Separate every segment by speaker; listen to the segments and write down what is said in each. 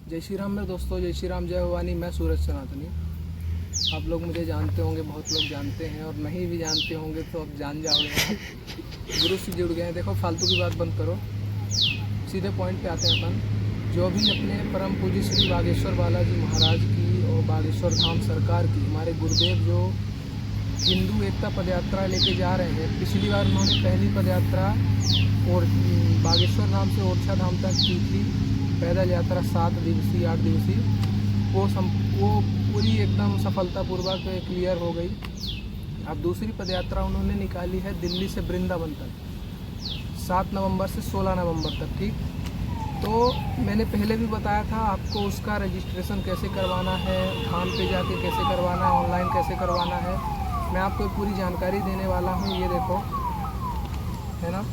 Speaker 1: जय श्री राम मेरे दोस्तों, जय श्री राम, जय भवानी। मैं सूरज सनातनी। आप लोग मुझे जानते होंगे, बहुत लोग जानते हैं, और नहीं भी जानते होंगे तो अब जान जाओगे। गुरु से जुड़ गए हैं। देखो, फालतू की बात बंद करो, सीधे पॉइंट पे आते हैं अपन। जो भी अपने परम पूज्य श्री बागेश्वर बालाजी महाराज की और बागेश्वर धाम सरकार की, हमारे गुरुदेव जो हिंदू एकता पदयात्रा लेके जा रहे हैं। पिछली बार उन्होंने पहली पदयात्रा और बागेश्वर धाम से ओरछा धाम तक की थी, पैदल यात्रा 7 दिवसीय 8 दिवसीय। वो पूरी एकदम सफलतापूर्वक क्लियर हो गई। अब दूसरी पदयात्रा उन्होंने निकाली है दिल्ली से वृंदावन तक, 7 नवंबर से 16 नवंबर तक। ठीक, तो मैंने पहले भी बताया था आपको उसका रजिस्ट्रेशन कैसे करवाना है, धाम पे जाके कैसे करवाना है, ऑनलाइन कैसे करवाना है। मैं आपको पूरी जानकारी देने वाला हूँ। ये देखो, है ना,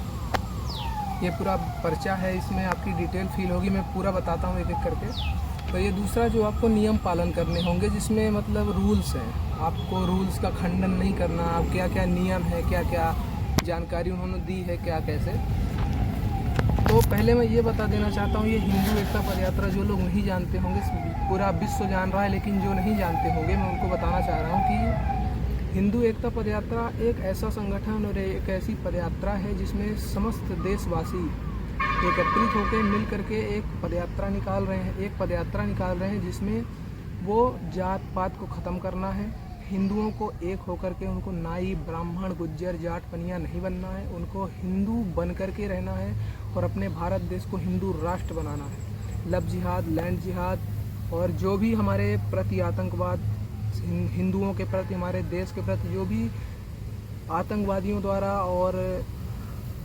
Speaker 1: ये पूरा पर्चा है, इसमें आपकी डिटेल फिल होगी। मैं पूरा बताता हूँ एक एक करके। तो ये दूसरा जो आपको नियम पालन करने होंगे, जिसमें मतलब रूल्स हैं, आपको रूल्स का खंडन नहीं करना। आप क्या क्या नियम है, क्या क्या जानकारी उन्होंने दी है, क्या कैसे। तो पहले मैं ये बता देना चाहता हूँ, ये हिंदू एकता पदयात्रा जो लोग नहीं जानते होंगे, पूरा विश्व जान रहा है, लेकिन जो नहीं जानते होंगे मैं उनको बताना चाह रहा हूँ कि हिंदू एकता पदयात्रा एक ऐसा संगठन और एक ऐसी पदयात्रा है जिसमें समस्त देशवासी एकत्रित होकर मिल करके एक पदयात्रा निकाल रहे हैं, जिसमें वो जात पात को ख़त्म करना है। हिंदुओं को एक होकर के उनको नाई, ब्राह्मण, गुज्जर, जाट, पनिया नहीं बनना है। उनको हिंदू बन करके रहना है और अपने भारत देश को हिंदू राष्ट्र बनाना है। लव जिहाद, लैंड जिहाद और जो भी हमारे प्रति आतंकवाद, हिंदुओं के प्रति, हमारे देश के प्रति जो भी आतंकवादियों द्वारा और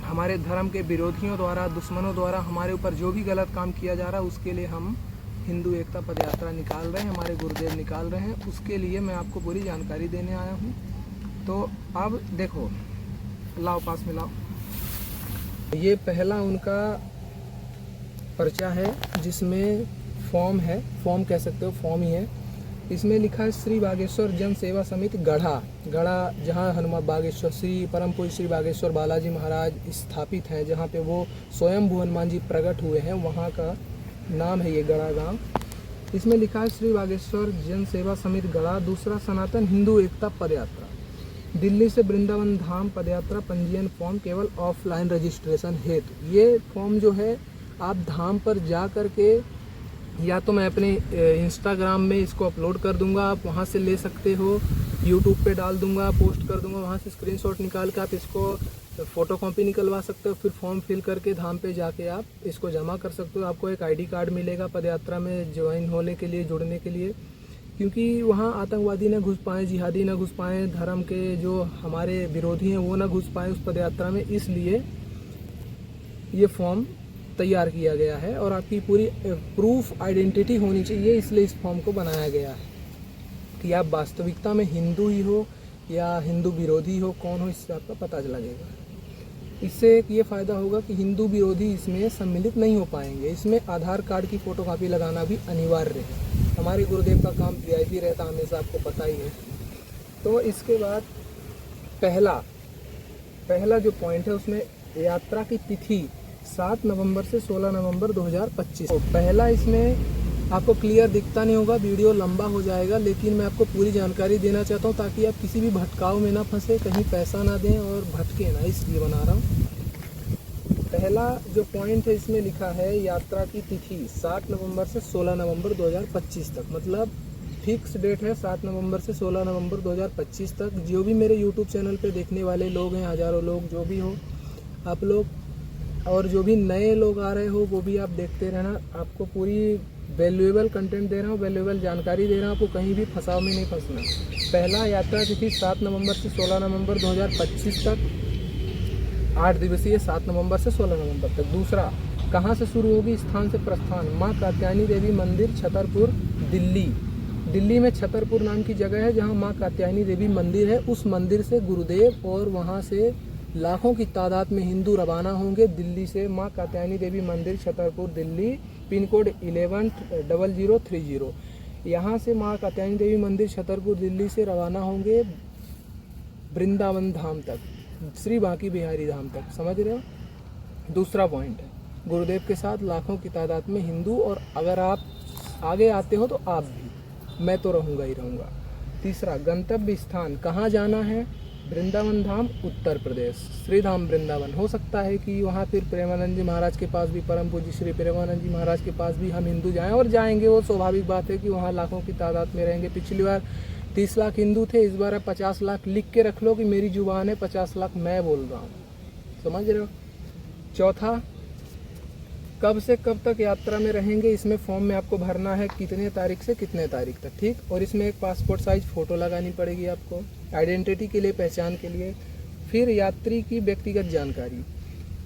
Speaker 1: हमारे धर्म के विरोधियों द्वारा, दुश्मनों द्वारा हमारे ऊपर जो भी गलत काम किया जा रहा है, उसके लिए हम हिंदू एकता पदयात्रा निकाल रहे हैं, हमारे गुरुदेव निकाल रहे हैं। उसके लिए मैं आपको पूरी जानकारी देने आया हूँ। तो अब देखो, लाओ पास में लाओ। ये पहला उनका पर्चा है, जिसमें फॉर्म है, फॉर्म कह सकते हो, फॉर्म ही है। इसमें लिखा है श्री बागेश्वर जन सेवा समिति गढ़ा, जहाँ हनुमान बागेश्वर श्री परम पूज्य श्री बागेश्वर बालाजी महाराज स्थापित हैं, जहाँ पे वो स्वयं हनुमान जी प्रकट हुए हैं, वहाँ का नाम है ये गढ़ा गांव। इसमें लिखा है श्री बागेश्वर जन सेवा समिति गढ़ा। दूसरा, सनातन हिंदू एकता पदयात्रा, दिल्ली से वृंदावन धाम पदयात्रा पंजीयन फॉर्म केवल ऑफलाइन रजिस्ट्रेशन हेतु। ये फॉर्म जो है आप धाम पर जा कर के, या तो मैं अपने इंस्टाग्राम में इसको अपलोड कर दूंगा, आप वहां से ले सकते हो, यूट्यूब पे डाल दूंगा, पोस्ट कर दूंगा, वहां से स्क्रीनशॉट निकाल के आप इसको फ़ोटो कॉपी निकलवा सकते हो। फिर फॉर्म फिल करके धाम पे जाके आप इसको जमा कर सकते हो। आपको एक आईडी कार्ड मिलेगा पदयात्रा में ज्वाइन होने के लिए, जुड़ने के लिए, क्योंकि वहाँ आतंकवादी ना घुस पाएँ, जिहादी ना घुस पाएँ, धर्म के जो हमारे विरोधी हैं वो ना घुस पाएँ उस पदयात्रा में। इसलिए ये फॉर्म तैयार किया गया है और आपकी पूरी प्रूफ आइडेंटिटी होनी चाहिए, इसलिए इस फॉर्म को बनाया गया है कि आप वास्तविकता में हिंदू ही हो या हिंदू विरोधी हो, कौन हो, इससे आपका पता लगेगा। इससे एक ये फ़ायदा होगा कि हिंदू विरोधी इसमें सम्मिलित नहीं हो पाएंगे। इसमें आधार कार्ड की फ़ोटोकॉपी लगाना भी अनिवार्य है। हमारे गुरुदेव का काम वीआईपी रहता है हमेशा, आपको पता ही है। तो इसके बाद पहला जो पॉइंट है, उसमें यात्रा की तिथि 7 नवंबर से 16 नवंबर 2025। तो पहला, इसमें आपको क्लियर दिखता नहीं होगा, वीडियो लंबा हो जाएगा, लेकिन मैं आपको पूरी जानकारी देना चाहता हूँ ताकि आप किसी भी भटकाव में ना फंसे, कहीं पैसा ना दें और भटके ना, इसलिए बना रहा हूँ। पहला जो पॉइंट है, इसमें लिखा है यात्रा की तिथि 7 नवंबर से 16 नवंबर 2025 तक, मतलब फिक्स डेट है 7 नवंबर से 16 नवंबर 2025 तक। जो भी मेरे यूट्यूब चैनल पे देखने वाले लोग हैं, हज़ारों लोग जो भी हो, आप लोग, और जो भी नए लोग आ रहे हो वो भी आप देखते रहना। आपको पूरी वैल्यूएबल कंटेंट दे रहा हूँ, वैल्यूएबल जानकारी दे रहा हूँ, आपको कहीं भी फंसाव में नहीं फंसना। पहला, यात्रा तिथि 7 नवंबर से 16 नवंबर 2025 तक, 8 दिवसीय 7 नवंबर से 16 नवंबर तक। दूसरा, कहाँ से शुरू होगी, स्थान से प्रस्थान, माँ कात्यायनी देवी मंदिर, छतरपुर, दिल्ली। दिल्ली में छतरपुर नाम की जगह है जहाँ माँ कात्यायनी देवी मंदिर है। उस मंदिर से गुरुदेव और वहाँ से लाखों की तादाद में हिंदू रवाना होंगे दिल्ली से। माँ कात्यायनी देवी मंदिर, छतरपुर, दिल्ली, पिन कोड 110030। यहाँ से माँ कात्यायनी देवी मंदिर, छतरपुर, दिल्ली से रवाना होंगे वृंदावन धाम तक, श्री बांकी बिहारी धाम तक। समझ रहे हो। दूसरा पॉइंट है, गुरुदेव के साथ लाखों की तादाद में हिंदू, और अगर आप आगे आते हो तो आप भी, मैं तो रहूँगा ही रहूँगा। तीसरा, गंतव्य स्थान कहाँ जाना है? वृंदावन धाम, उत्तर प्रदेश, श्री धाम वृंदावन। हो सकता है कि वहाँ फिर प्रेमानंद जी महाराज के पास भी, परम पूज्य श्री प्रेमानंद जी महाराज के पास भी हम हिंदू जाएं, और जाएंगे, वो स्वाभाविक बात है कि वहाँ लाखों की तादाद में रहेंगे। पिछली बार 30 लाख हिंदू थे, इस बार 50 लाख। लिख के रख लो कि मेरी जुबान है, 50 लाख मैं बोल रहा हूँ, समझ रहे हो। चौथा, कब से कब तक यात्रा में रहेंगे, इसमें फॉर्म में आपको भरना है कितने तारीख से कितने तारीख तक, ठीक। और इसमें एक पासपोर्ट साइज फ़ोटो लगानी पड़ेगी आपको, आइडेंटिटी के लिए, पहचान के लिए। फिर यात्री की व्यक्तिगत जानकारी,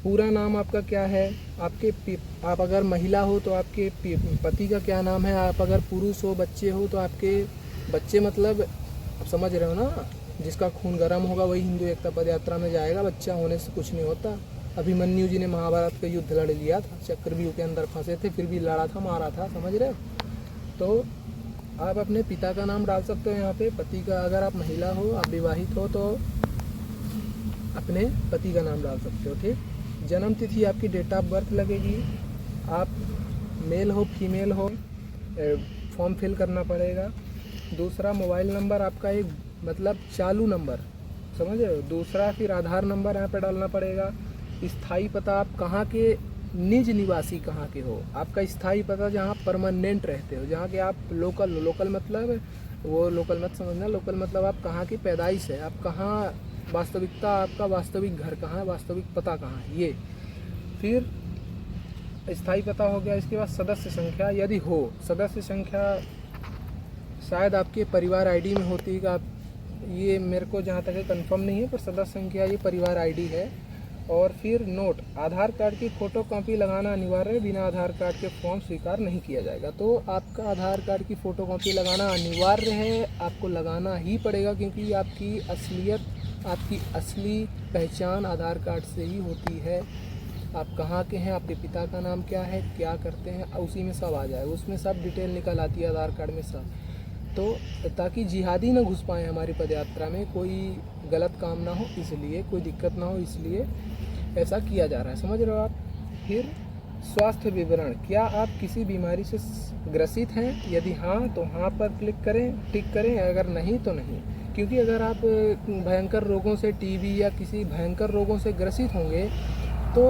Speaker 1: पूरा नाम आपका क्या है, आप अगर महिला हो तो आपके पति का क्या नाम है, आप अगर पुरुष हो, बच्चे हो तो आपके बच्चे, मतलब आप समझ रहे हो ना, जिसका खून गर्म होगा वही हिंदू एकता पद यात्रा में जाएगा। बच्चा होने से कुछ नहीं होता। अभिमन्यु जी ने महाभारत का युद्ध लड़ लिया था, चक्रव्यूह के अंदर फंसे थे, फिर भी लड़ा था, मारा था, समझ रहे हो। तो आप अपने पिता का नाम डाल सकते हो यहाँ पे, पति का, अगर आप महिला हो, आप विवाहित हो तो अपने पति का नाम डाल सकते हो, ठीक। जन्म तिथि आपकी डेट ऑफ बर्थ लगेगी, आप मेल हो फीमेल हो, फॉर्म फिल करना पड़ेगा। दूसरा, मोबाइल नंबर आपका एक मतलब चालू नंबर, समझ रहे हो। दूसरा, फिर आधार नंबर यहाँ पे डालना पड़ेगा। स्थाई पता, आप कहाँ के निज निवासी कहाँ के हो, आपका स्थाई पता जहाँ परमानेंट रहते हो, जहाँ के आप लोकल, लोकल मतलब वो लोकल मत समझना, लोकल मतलब आप कहाँ की पैदाइश है, आप कहाँ वास्तविकता, आपका वास्तविक घर कहाँ है, वास्तविक पता कहाँ है, ये। फिर स्थाई पता हो गया। इसके बाद सदस्य संख्या, यदि हो, सदस्य संख्या शायद आपके परिवार आईडी में होती है, आप, ये मेरे को जहाँ तक है कंफर्म नहीं है, पर सदस्य संख्या ये परिवार आईडी है। और फिर नोट, आधार कार्ड की फ़ोटो कॉपी लगाना अनिवार्य है, बिना आधार कार्ड के फॉर्म स्वीकार नहीं किया जाएगा। तो आपका आधार कार्ड की फ़ोटो कॉपी लगाना अनिवार्य है, आपको लगाना ही पड़ेगा, क्योंकि आपकी असलियत, आपकी असली पहचान आधार कार्ड से ही होती है। आप कहाँ के हैं, आपके पिता का नाम क्या है, क्या करते हैं, उसी में सब आ जाए, उसमें सब डिटेल निकल आती है आधार कार्ड में सब। तो ताकि जिहादी ना घुस पाए हमारी पदयात्रा में, कोई गलत काम ना हो, इसलिए कोई दिक्कत ना हो, इसलिए ऐसा किया जा रहा है, समझ रहे हो आप। फिर स्वास्थ्य विवरण, क्या आप किसी बीमारी से ग्रसित हैं, यदि हाँ तो हाँ पर क्लिक करें, टिक करें, अगर नहीं तो नहीं। क्योंकि अगर आप भयंकर रोगों से, टीबी या किसी भयंकर रोगों से ग्रसित होंगे तो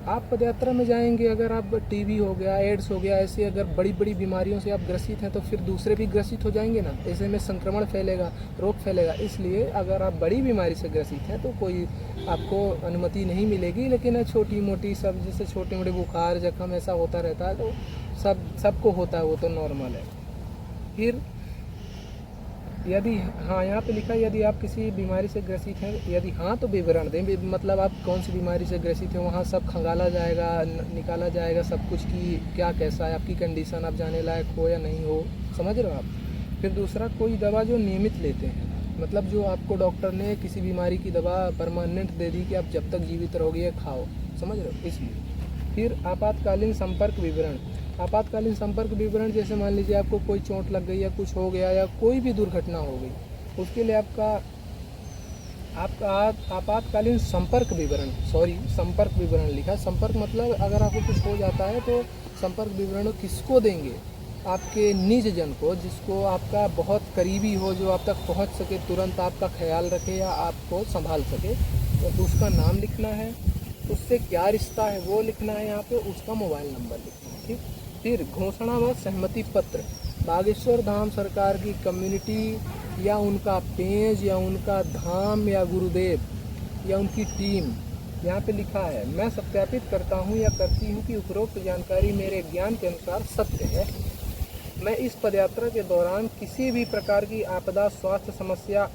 Speaker 1: आप पदयात्रा में जाएंगे, अगर आप टीबी हो गया, एड्स हो गया, ऐसे अगर बड़ी बड़ी बीमारियों से आप ग्रसित हैं तो फिर दूसरे भी ग्रसित हो जाएंगे ना, ऐसे में संक्रमण फैलेगा, रोग फैलेगा। इसलिए अगर आप बड़ी बीमारी से ग्रसित हैं तो कोई आपको अनुमति नहीं मिलेगी। लेकिन छोटी मोटी सब, जैसे छोटे मोटे बुखार, जख्म, ऐसा होता रहता है, तो सबको होता है, वो तो नॉर्मल है। फिर यदि हाँ, यहाँ पे लिखा है यदि आप किसी बीमारी से ग्रसित हैं, यदि हाँ तो विवरण दें, मतलब आप कौन सी बीमारी से ग्रसित हैं, वहाँ सब खंगाला जाएगा, निकाला जाएगा सब कुछ की क्या कैसा है, आपकी कंडीशन, आप जाने लायक हो या नहीं हो, समझ रहे हो आप। फिर दूसरा, कोई दवा जो नियमित लेते हैं, मतलब जो आपको डॉक्टर ने किसी बीमारी की दवा परमानेंट दे दी कि आप जब तक जीवित रहोगे खाओ, समझ रहे हो, इसलिए। फिर आपातकालीन संपर्क विवरण, आपातकालीन संपर्क विवरण, जैसे मान लीजिए आपको कोई चोट लग गई या कुछ हो गया या कोई भी दुर्घटना हो गई, उसके लिए आपका आपातकालीन संपर्क विवरण, संपर्क विवरण लिखा। संपर्क मतलब अगर आपको कुछ हो जाता है तो संपर्क विवरण किसको देंगे, आपके निज जन को, जिसको आपका बहुत करीबी हो, जो आप तक पहुंच सके, तुरंत आपका ख्याल रखे या आपको संभाल सके, तो उसका नाम लिखना है, उससे क्या रिश्ता है वो लिखना है, यहाँ पे उसका मोबाइल नंबर लिखना है, ठीक। फिर घोषणा व सहमति पत्र, बागेश्वर धाम सरकार की कम्युनिटी या उनका पेज या उनका धाम या गुरुदेव या उनकी टीम, यहाँ पे लिखा है, मैं सत्यापित करता हूँ या करती हूँ कि उपरोक्त जानकारी मेरे ज्ञान के अनुसार सत्य है। मैं इस पदयात्रा के दौरान किसी भी प्रकार की आपदा, स्वास्थ्य समस्या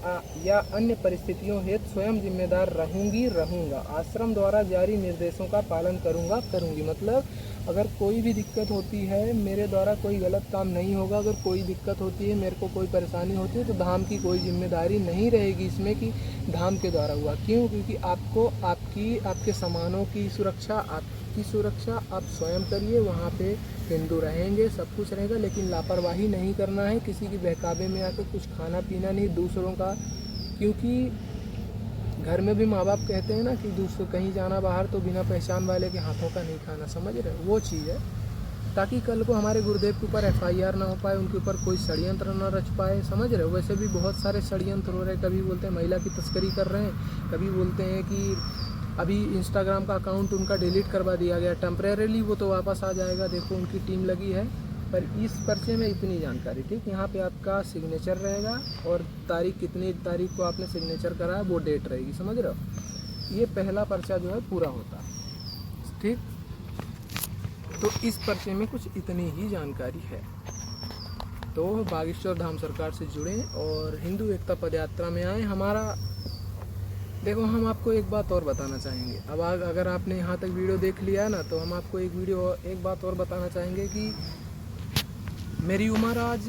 Speaker 1: या अन्य परिस्थितियों हेतु स्वयं जिम्मेदार रहूँगा। आश्रम द्वारा जारी निर्देशों का पालन करूँगी। मतलब अगर कोई भी दिक्कत होती है, मेरे द्वारा कोई गलत काम नहीं होगा। अगर कोई दिक्कत होती है, मेरे को कोई परेशानी होती है, तो धाम की कोई जिम्मेदारी नहीं रहेगी इसमें कि धाम के द्वारा हुआ। क्यों? क्योंकि आपको आपके सामानों की सुरक्षा, आपकी सुरक्षा आप स्वयं करिए। वहाँ पे हिंदू रहेंगे, सब कुछ रहेगा, लेकिन लापरवाही नहीं करना है। किसी के बहकावे में आकर कुछ खाना पीना नहीं दूसरों का, क्योंकि घर में भी माँ बाप कहते हैं ना कि दूसरे कहीं जाना बाहर तो बिना पहचान वाले के हाथों का नहीं खाना, समझ रहे हो, वो चीज़ है। ताकि कल को हमारे गुरुदेव के ऊपर FIR ना हो पाए, उनके ऊपर कोई षड्यंत्र ना रच पाए, समझ रहे हो। वैसे भी बहुत सारे षड्यंत्र हो रहे हैं, कभी बोलते हैं महिला की तस्करी कर रहे हैं, कभी बोलते हैं कि अभी इंस्टाग्राम का अकाउंट उनका डिलीट करवा दिया गया टेम्परेरीली, वो तो वापस आ जाएगा, देखो उनकी टीम लगी है। पर इस पर्चे में इतनी जानकारी, ठीक, यहाँ पे आपका सिग्नेचर रहेगा और तारीख, कितनी तारीख को आपने सिग्नेचर करा है वो डेट रहेगी, समझ रहे हो। ये पहला पर्चा जो है पूरा होता है, ठीक। तो इस पर्चे में कुछ इतनी ही जानकारी है। तो बागेश्वर धाम सरकार से जुड़ें और हिंदू एकता पदयात्रा में आएँ। हमारा देखो, हम आपको एक बात और बताना चाहेंगे। अब अगर आपने यहाँ तक वीडियो देख लिया है ना, तो हम आपको एक बात और बताना चाहेंगे कि मेरी उम्र आज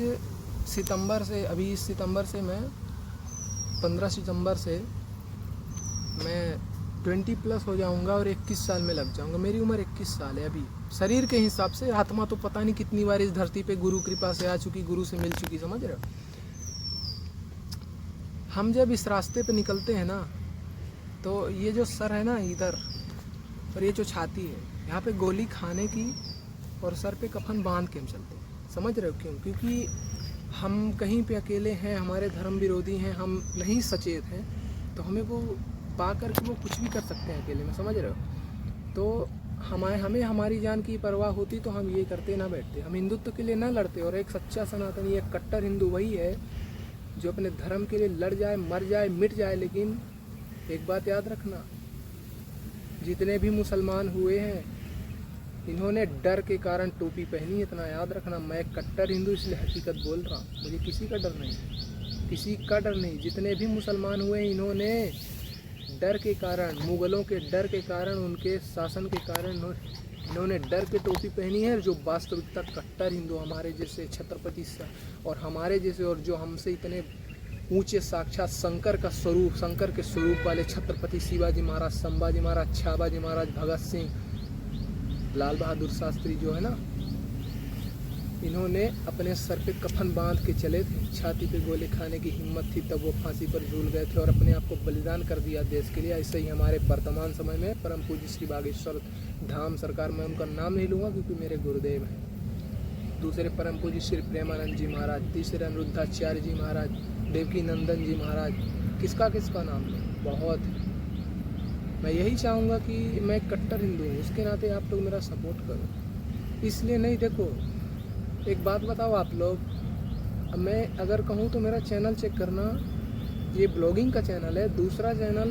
Speaker 1: सितंबर से, अभी इस सितंबर से मैं 15 सितंबर से मैं 20+ हो जाऊंगा और 21 साल में लग जाऊंगा। मेरी उम्र 21 साल है अभी शरीर के हिसाब से। आत्मा तो पता नहीं कितनी बार इस धरती पे गुरु कृपा से आ चुकी, गुरु से मिल चुकी, समझ रहे हो। हम जब इस रास्ते पे निकलते हैं ना, तो ये जो सर है ना इधर, और ये जो छाती है, यहाँ पे गोली खाने की और सर पे कफन बांध के हम चलते हैं, समझ रहे हो। क्यों? क्योंकि हम कहीं पे अकेले हैं, हमारे धर्म विरोधी हैं, हम नहीं सचेत हैं, तो हमें वो पा कर के वो कुछ भी कर सकते हैं अकेले में, समझ रहे हो। तो हमें हमारी जान की परवाह होती तो हम ये करते ना बैठते, हम हिंदुत्व के लिए ना लड़ते। और एक सच्चा सनातनी, एक कट्टर हिंदू वही है जो अपने धर्म के लिए लड़ जाए, मर जाए, मिट जाए। लेकिन एक बात याद रखना, जितने भी मुसलमान हुए हैं इन्होंने डर के कारण टोपी पहनी, इतना याद रखना। मैं कट्टर हिंदू इसलिए हकीकत बोल रहा हूँ, मुझे किसी का डर नहीं, किसी का डर नहीं। जितने भी मुसलमान हुए इन्होंने डर के कारण, मुगलों के डर के कारण, उनके शासन के कारण इन्होंने डर के टोपी पहनी है। जो वास्तविकता कट्टर हिंदू, हमारे जैसे छत्रपति और हमारे जैसे, और जो हमसे इतने ऊंचे साक्षात शंकर का स्वरूप, शंकर के स्वरूप वाले छत्रपति शिवाजी महाराज, संभाजी महाराज, छाबाजी महाराज, भगत सिंह, लाल बहादुर शास्त्री जो है ना, इन्होंने अपने सर पे कफन बांध के चले थे। छाती पे गोले खाने की हिम्मत थी तब वो फांसी पर झूल गए थे और अपने आप को बलिदान कर दिया देश के लिए। ऐसे ही हमारे वर्तमान समय में परम पूज्य श्री बागेश्वर धाम सरकार, मैं उनका नाम नहीं लूँगा क्योंकि मेरे गुरुदेव हैं। दूसरे परम पूज्य श्री प्रेमानंद जी महाराज, तीसरे अनिरुद्धाचार्य जी महाराज, देवकी नंदन जी महाराज, किसका नाम लें, बहुत। मैं यही चाहूँगा कि मैं कट्टर हिंदू हूँ, उसके नाते आप लोग मेरा सपोर्ट करो। इसलिए नहीं, देखो एक बात बताओ आप लोग, मैं अगर कहूँ तो मेरा चैनल चेक करना, ये ब्लॉगिंग का चैनल है। दूसरा चैनल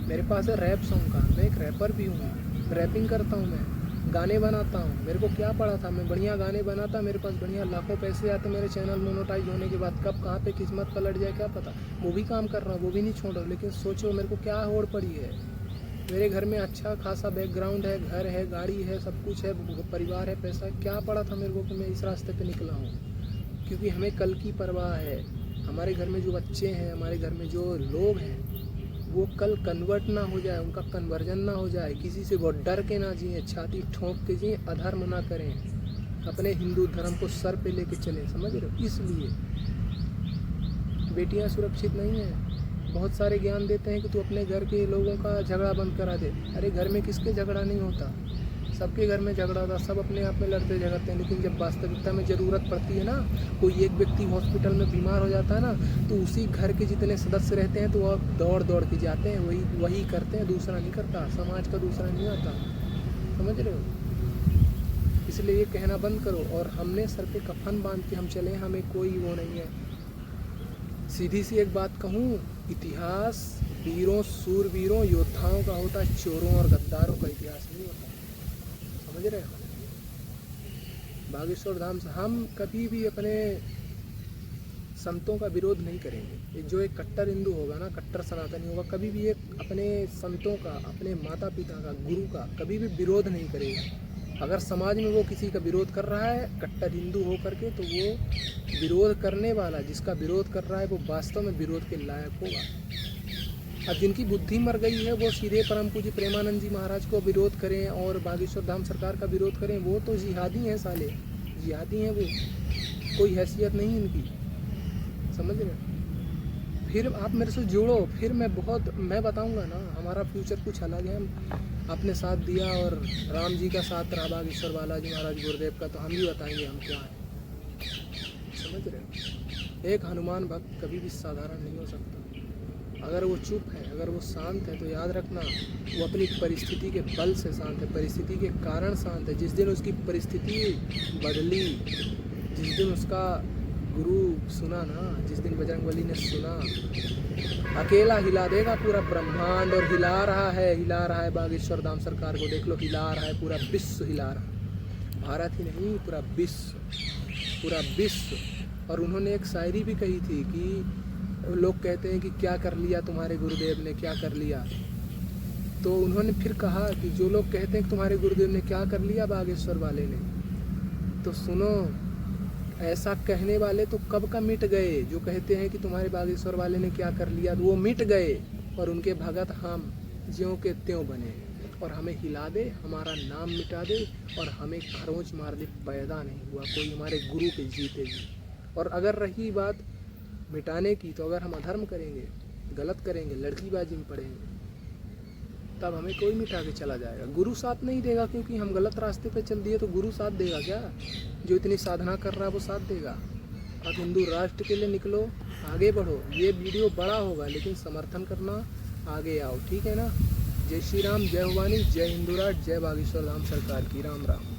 Speaker 1: मेरे पास है रैप सॉन्ग का, मैं एक रैपर भी हूँ, रैपिंग करता हूँ, मैं गाने बनाता हूँ। मेरे को क्या पड़ा था, मैं बढ़िया गाने बनाता, मेरे पास बढ़िया लाखों पैसे आते मेरे चैनल मोनेटाइज होने के बाद। कब कहाँ पे किस्मत पलट जाए क्या पता। वो भी काम कर रहा हूँ, वो भी नहीं छोड़ रहा हूँ। लेकिन सोचो मेरे को क्या होड़ पड़ी है। मेरे घर में अच्छा खासा बैकग्राउंड है, घर है, गाड़ी है, सब कुछ है, परिवार है, पैसा है। क्या पड़ा था मेरे को कि मैं इस रास्ते पे निकला हूँ। क्योंकि हमें कल की परवाह है। हमारे घर में जो बच्चे हैं, हमारे घर में जो लोग हैं, वो कल कन्वर्ट ना हो जाए, उनका कन्वर्जन ना हो जाए, किसी से वो डर के ना जिए, छाती ठोंक के जिए, अधर्म ना करें, अपने हिंदू धर्म को सर पे लेके चलें, समझ रहे हो। इसलिए बेटियां सुरक्षित नहीं हैं। बहुत सारे ज्ञान देते हैं कि तू अपने घर के लोगों का झगड़ा बंद करा दे। अरे घर में किसके झगड़ा नहीं होता, सबके घर में झगड़ा होता, सब अपने आप में लड़ते झगड़ते हैं। लेकिन जब वास्तविकता में ज़रूरत पड़ती है ना, कोई एक व्यक्ति हॉस्पिटल में बीमार हो जाता है ना, तो उसी घर के जितने सदस्य रहते हैं तो वो दौड़ दौड़ के जाते हैं, वही करते हैं, दूसरा नहीं करता, समाज का दूसरा नहीं आता, समझ रहे हो। इसलिए ये कहना बंद करो। और हमने सर पे कफन बांध के हम चले, हमें कोई वो नहीं है। सीधी सी एक बात कहूँ, इतिहास वीरों, सूरवीरों, योद्धाओं का होता है, चोरों और गद्दारों का इतिहास नहीं होता, समझ रहे हो। बागेश्वर धाम से हम कभी भी अपने संतों का विरोध नहीं करेंगे। जो एक कट्टर हिंदू होगा ना, कट्टर सनातनी होगा, कभी भी एक अपने संतों का, अपने माता पिता का, गुरु का कभी भी विरोध नहीं करेगा। अगर समाज में वो किसी का विरोध कर रहा है कट्टर हिंदू हो करके, तो वो विरोध करने वाला, जिसका विरोध कर रहा है, वो वास्तव में विरोध के लायक होगा। अब जिनकी बुद्धि मर गई है वो सीधे परम पूज्य प्रेमानंद जी महाराज को विरोध करें और बागेश्वर धाम सरकार का विरोध करें। वो तो जिहादी हैं, साले जिहादी हैं, वो कोई हैसियत नहीं इनकी, समझ रहे। फिर आप मेरे से जुड़ो, फिर मैं बताऊंगा ना, हमारा फ्यूचर कुछ अलग है। आपने साथ दिया और राम जी का साथ रहा बागेश्वर बालाजी महाराज गुरुदेव का, तो हम भी बताएंगे हम क्या हैं। समझ रहे हो? एक हनुमान भक्त कभी भी साधारण नहीं हो सकता। अगर वो चुप है, अगर वो शांत है, तो याद रखना वो अपनी परिस्थिति के बल से शांत है, परिस्थिति के कारण शांत है। जिस दिन उसकी परिस्थिति बदली, जिस दिन उसका गुरु सुना ना, जिस दिन बजरंगबली ने सुना, अकेला हिला देगा पूरा ब्रह्मांड। और हिला रहा है बागेश्वर धाम सरकार को देख लो, हिला रहा है, पूरा विश्व हिला रहा है, भारत ही नहीं पूरा विश्व। और उन्होंने एक शायरी भी कही थी कि लोग कहते हैं कि क्या कर लिया तुम्हारे गुरुदेव ने, क्या कर लिया। तो उन्होंने फिर कहा कि जो लोग कहते हैं कि तुम्हारे गुरुदेव ने क्या कर लिया बागेश्वर वाले ने, तो सुनो, ऐसा कहने वाले तो कब का मिट गए। जो कहते हैं कि तुम्हारे बागेश्वर वाले ने क्या कर लिया, तो वो मिट गए, और उनके भगत हम ज्यों के त्यों बने। और हमें हिला दे, हमारा नाम मिटा दे, और हमें खरोंच मार दे, पैदा नहीं हुआ कोई हमारे गुरु के जीते जी। और अगर रही बात मिटाने की, तो अगर हम अधर्म करेंगे, गलत करेंगे, लड़कीबाजी में पड़ेंगे, तब हमें कोई मिटा के चला जाएगा। गुरु साथ नहीं देगा, क्योंकि हम गलत रास्ते पे चल दिए तो गुरु साथ देगा क्या? जो इतनी साधना कर रहा है वो साथ देगा। अब हिंदू राष्ट्र के लिए निकलो, आगे बढ़ो। ये वीडियो बड़ा होगा लेकिन समर्थन करना, आगे आओ, ठीक है ना? जय श्री राम, जय भवानी, जय हिंदू राष्ट्र, जय बागेश्वर धाम सरकार की। राम राम।